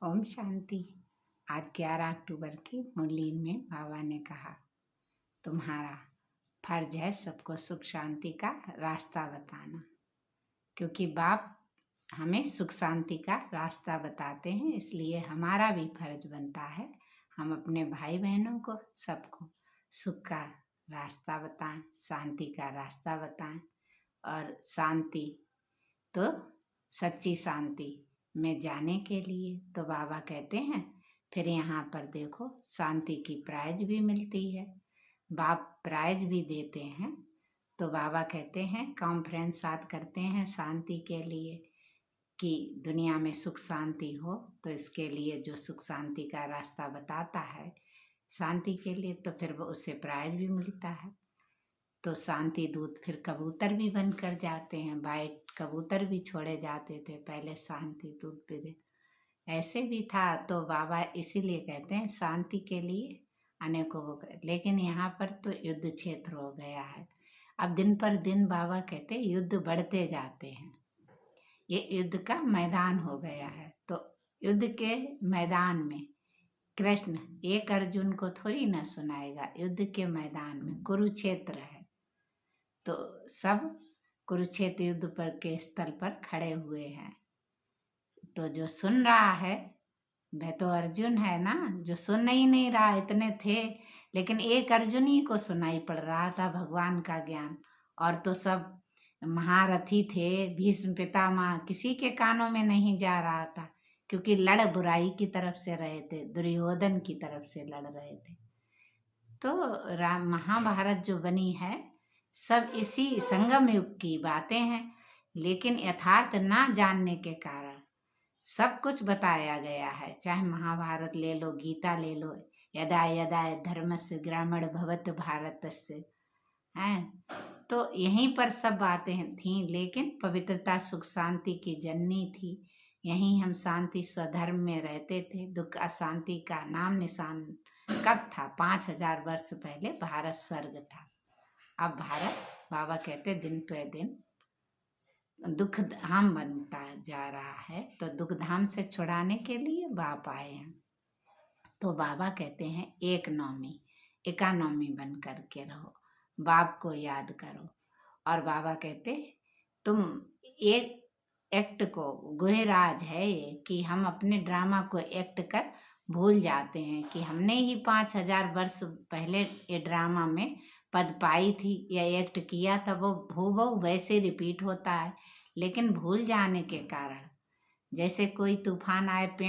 ओम शांति। आज 11 अक्टूबर की मुरली में बाबा ने कहा, तुम्हारा फर्ज है सबको सुख शांति का रास्ता बताना, क्योंकि बाप हमें सुख शांति का रास्ता बताते हैं। इसलिए हमारा भी फर्ज बनता है हम अपने भाई बहनों को सबको सुख का रास्ता बताएं, शांति का रास्ता बताएं। और शांति तो सच्ची शांति में जाने के लिए तो बाबा कहते हैं, फिर यहाँ पर देखो शांति की प्राइज भी मिलती है, बाप प्राइज भी देते हैं। तो बाबा कहते हैं कॉन्फ्रेंस साथ करते हैं शांति के लिए कि दुनिया में सुख शांति हो, तो इसके लिए जो सुख शांति का रास्ता बताता है शांति के लिए, तो फिर वो उससे प्राइज भी मिलता है। तो शांति दूत फिर कबूतर भी बनकर जाते हैं, वाइट कबूतर भी छोड़े जाते थे पहले शांति दूत पे, ऐसे भी था। तो बाबा इसीलिए कहते हैं शांति के लिए अनेकों वो, लेकिन यहाँ पर तो युद्ध क्षेत्र हो गया है। अब दिन पर दिन बाबा कहते युद्ध बढ़ते जाते हैं, ये युद्ध का मैदान हो गया है। तो युद्ध के मैदान में कृष्ण एक अर्जुन को थोड़ी ना सुनाएगा, युद्ध के मैदान में कुरुक्षेत्र है, तो सब कुरुक्षेत्र युद्ध पर के स्थल पर खड़े हुए हैं। तो जो सुन रहा है वह तो अर्जुन है ना, जो सुन ही नहीं रहा, इतने थे लेकिन एक अर्जुन ही को सुनाई पड़ रहा था भगवान का ज्ञान, और तो सब महारथी थे, भीष्म पितामह, किसी के कानों में नहीं जा रहा था, क्योंकि लड़ बुराई की तरफ से रहे थे, दुर्योधन की तरफ से लड़ रहे थे। तो राम महाभारत जो बनी है सब इसी संगम युग की बातें हैं, लेकिन यथार्थ ना जानने के कारण सब कुछ बताया गया है। चाहे महाभारत ले लो, गीता ले लो, यदा यदा धर्मस्य ग्रामीण भवत भारतस्य, हैं तो यहीं पर सब बातें थीं। लेकिन पवित्रता सुख शांति की जननी थी, यहीं हम शांति स्वधर्म में रहते थे। दुख अशांति का नाम निशान कब था? 5000 वर्ष पहले भारत स्वर्ग था। अब भारत बाबा कहते दिन पे दिन दुख धाम बनता जा रहा है, तो दुख धाम से छुड़ाने के लिए बाप आए हैं। तो बाबा कहते हैं इकानॉमी बन कर के रहो, बाप को याद करो। और बाबा कहते तुम एक एक्ट को, गुहराज है ये कि हम अपने ड्रामा को एक्ट कर भूल जाते हैं कि हमने ही 5000 वर्ष पहले ये ड्रामा में पद पाई थी या एक्ट किया था, वो हूबहू वैसे रिपीट होता है। लेकिन भूल जाने के कारण, जैसे कोई तूफान आए